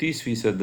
30%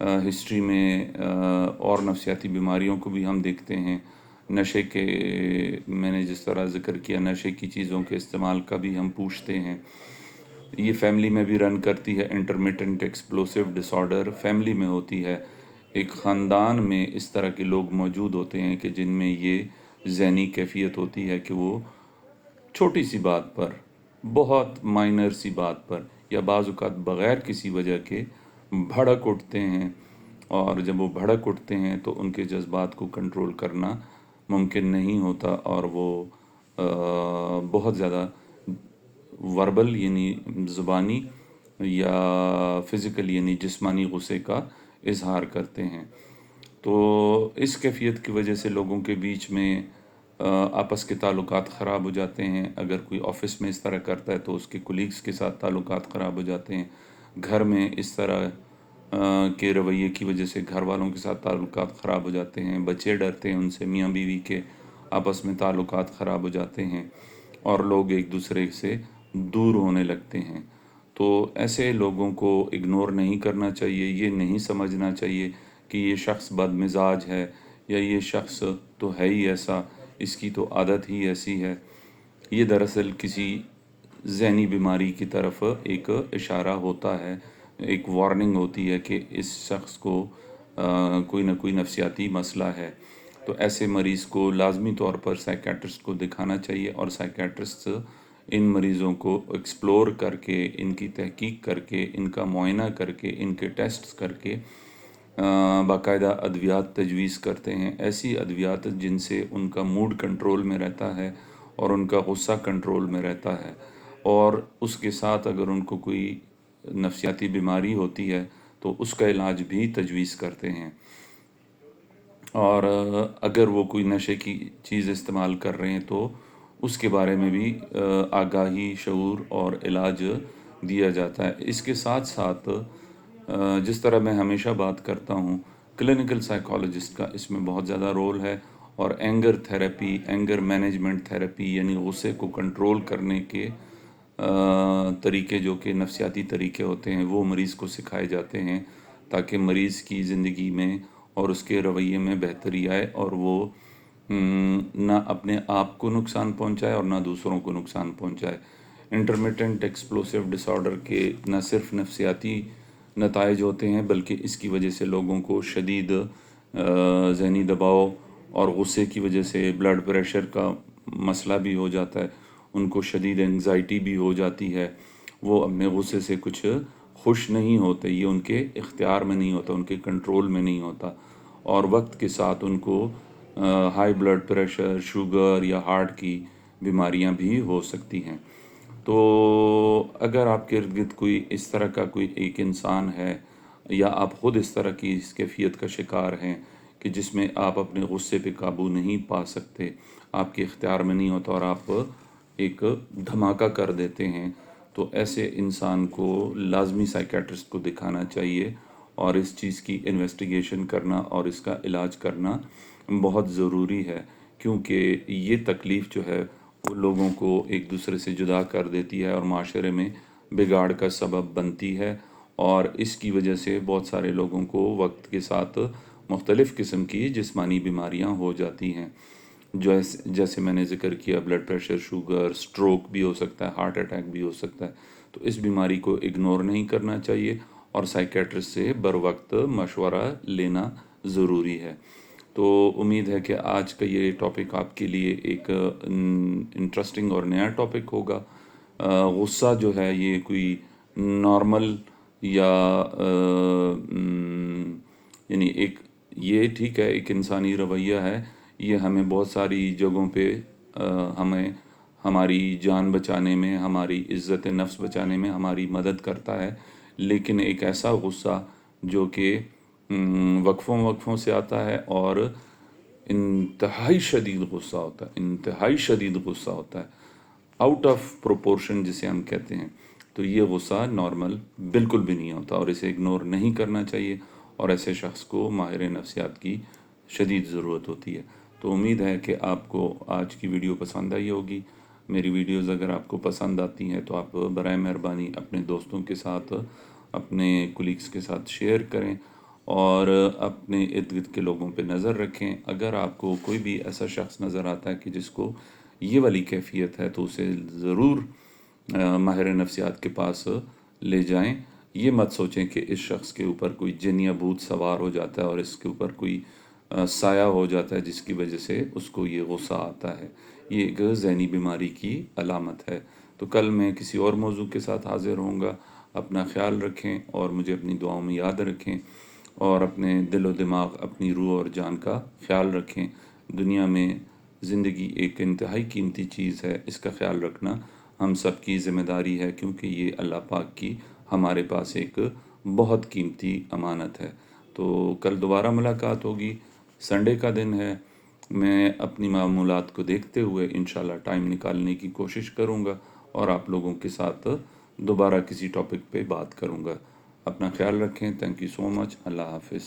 history میں اور نفسیاتی بیماریوں کو بھی ہم دیکھتے ہیں. نشے کے میں نے جس طرح ذکر کیا، نشے کی چیزوں کے استعمال کا بھی ہم پوچھتے ہیں. یہ فیملی میں بھی رن کرتی ہے. انٹرمیٹنٹ ایکسپلوسیو ڈس آرڈر فیملی میں ہوتی ہے. ایک خاندان میں اس طرح کے لوگ موجود ہوتے ہیں کہ جن میں یہ ذہنی کیفیت ہوتی ہے کہ وہ چھوٹی سی بات پر، بہت مائنر سی بات پر، یا بعض اوقات بغیر کسی وجہ کے بھڑک اٹھتے ہیں. اور جب وہ بھڑک اٹھتے ہیں تو ان کے جذبات کو کنٹرول کرنا ممکن نہیں ہوتا، اور وہ بہت زیادہ وربل یعنی زبانی یا فزیکل یعنی جسمانی غصے کا اظہار کرتے ہیں. تو اس کیفیت کی وجہ سے لوگوں کے بیچ میں آپس کے تعلقات خراب ہو جاتے ہیں. اگر کوئی آفس میں اس طرح کرتا ہے تو اس کے کولیگز کے ساتھ تعلقات خراب ہو جاتے ہیں. گھر میں اس طرح کے رویے کی وجہ سے گھر والوں کے ساتھ تعلقات خراب ہو جاتے ہیں. بچے ڈرتے ہیں ان سے، میاں بیوی کے آپس میں تعلقات خراب ہو جاتے ہیں، اور لوگ ایک دوسرے سے دور ہونے لگتے ہیں. تو ایسے لوگوں کو اگنور نہیں کرنا چاہیے. یہ نہیں سمجھنا چاہیے کہ یہ شخص بد مزاج ہے، یا یہ شخص تو ہے ہی ایسا، اس کی تو عادت ہی ایسی ہے. یہ دراصل کسی ذہنی بیماری کی طرف ایک اشارہ ہوتا ہے، ایک وارننگ ہوتی ہے کہ اس شخص کو کوئی نہ کوئی نفسیاتی مسئلہ ہے. تو ایسے مریض کو لازمی طور پر سائیکیٹرسٹ کو دکھانا چاہیے، اور سائیکیٹرسٹ ان مریضوں کو ایکسپلور کر کے، ان کی تحقیق کر کے، ان کا معائنہ کر کے، ان کے ٹیسٹس کر کے باقاعدہ ادویات تجویز کرتے ہیں. ایسی ادویات جن سے ان کا موڈ کنٹرول میں رہتا ہے اور ان کا غصہ کنٹرول میں رہتا ہے، اور اس کے ساتھ اگر ان کو کوئی نفسیاتی بیماری ہوتی ہے تو اس کا علاج بھی تجویز کرتے ہیں. اور اگر وہ کوئی نشے کی چیز استعمال کر رہے ہیں تو اس کے بارے میں بھی آگاہی، شعور اور علاج دیا جاتا ہے. اس کے ساتھ ساتھ جس طرح میں ہمیشہ بات کرتا ہوں، کلینکل سائیکالوجسٹ کا اس میں بہت زیادہ رول ہے. اور anger therapy, anger management therapy یعنی غصے کو کنٹرول کرنے کے طریقے جو کہ نفسیاتی طریقے ہوتے ہیں، وہ مریض کو سکھائے جاتے ہیں تاکہ مریض کی زندگی میں اور اس کے رویے میں بہتری آئے، اور وہ نہ اپنے آپ کو نقصان پہنچائے اور نہ دوسروں کو نقصان پہنچائے. انٹرمیٹنٹ ایکسپلوسیو ڈس آرڈر کے نہ صرف نفسیاتی نتائج ہوتے ہیں، بلکہ اس کی وجہ سے لوگوں کو شدید ذہنی دباؤ اور غصے کی وجہ سے بلڈ پریشر کا مسئلہ بھی ہو جاتا ہے. ان کو شدید انگزائٹی بھی ہو جاتی ہے. وہ اپنے غصے سے کچھ خوش نہیں ہوتے، یہ ان کے اختیار میں نہیں ہوتا، ان کے کنٹرول میں نہیں ہوتا. اور وقت کے ساتھ ان کو ہائی بلڈ پریشر، شوگر یا ہارٹ کی بیماریاں بھی ہو سکتی ہیں. تو اگر آپ کے ارد گرد کوئی اس طرح کا کوئی ایک انسان ہے، یا آپ خود اس طرح کی اس کیفیت کا شکار ہیں کہ جس میں آپ اپنے غصے پہ قابو نہیں پا سکتے، آپ کے اختیار میں نہیں ہوتا اور آپ ایک دھماکہ کر دیتے ہیں، تو ایسے انسان کو لازمی سائیکیٹرسٹ کو دکھانا چاہیے، اور اس چیز کی انویسٹیگیشن کرنا اور اس کا علاج کرنا بہت ضروری ہے. کیونکہ یہ تکلیف جو ہے وہ لوگوں کو ایک دوسرے سے جدا کر دیتی ہے اور معاشرے میں بگاڑ کا سبب بنتی ہے. اور اس کی وجہ سے بہت سارے لوگوں کو وقت کے ساتھ مختلف قسم کی جسمانی بیماریاں ہو جاتی ہیں. جیسے میں نے ذکر کیا، بلڈ پریشر، شوگر، سٹروک بھی ہو سکتا ہے، ہارٹ اٹیک بھی ہو سکتا ہے. تو اس بیماری کو اگنور نہیں کرنا چاہیے، اور سائیکیٹرسٹ سے بر وقت مشورہ لینا ضروری ہے. تو امید ہے کہ آج کا یہ ٹاپک آپ کے لیے ایک انٹرسٹنگ اور نیا ٹاپک ہوگا. غصہ جو ہے یہ کوئی نارمل یا یعنی ایک، یہ ٹھیک ہے ایک انسانی رویہ ہے. یہ ہمیں بہت ساری جگہوں پہ ہمیں ہماری جان بچانے میں، ہماری عزت نفس بچانے میں ہماری مدد کرتا ہے. لیکن ایک ایسا غصہ جو کہ وقفوں وقفوں سے آتا ہے اور انتہائی شدید غصہ ہوتا ہے، انتہائی شدید غصہ ہوتا ہے، آؤٹ آف پروپورشن جسے ہم کہتے ہیں. تو یہ غصہ نارمل بالکل بھی نہیں ہوتا، اور اسے اگنور نہیں کرنا چاہیے، اور ایسے شخص کو ماہر نفسیات کی شدید ضرورت ہوتی ہے. تو امید ہے کہ آپ کو آج کی ویڈیو پسند آئی ہوگی. میری ویڈیوز اگر آپ کو پسند آتی ہیں تو آپ برائے مہربانی اپنے دوستوں کے ساتھ، اپنے کولیگز کے ساتھ شیئر کریں. اور اپنے ارد گرد کے لوگوں پہ نظر رکھیں. اگر آپ کو کوئی بھی ایسا شخص نظر آتا ہے کہ جس کو یہ والی کیفیت ہے تو اسے ضرور ماہر نفسیات کے پاس لے جائیں. یہ مت سوچیں کہ اس شخص کے اوپر کوئی جن یا بھوت سوار ہو جاتا ہے اور اس کے اوپر کوئی سایہ ہو جاتا ہے جس کی وجہ سے اس کو یہ غصہ آتا ہے. یہ ایک ذہنی بیماری کی علامت ہے. تو کل میں کسی اور موضوع کے ساتھ حاضر ہوں گا. اپنا خیال رکھیں اور مجھے اپنی دعاؤں میں یاد رکھیں، اور اپنے دل و دماغ، اپنی روح اور جان کا خیال رکھیں. دنیا میں زندگی ایک انتہائی قیمتی چیز ہے، اس کا خیال رکھنا ہم سب کی ذمہ داری ہے، کیونکہ یہ اللہ پاک کی ہمارے پاس ایک بہت قیمتی امانت ہے. تو کل دوبارہ ملاقات ہوگی. سنڈے کا دن ہے. میں اپنی معمولات کو دیکھتے ہوئے انشاءاللہ ٹائم نکالنے کی کوشش کروں گا اور آپ لوگوں کے ساتھ دوبارہ کسی ٹاپک پہ بات کروں گا. اپنا خیال رکھیں. تھینک یو سو مچ. اللہ حافظ.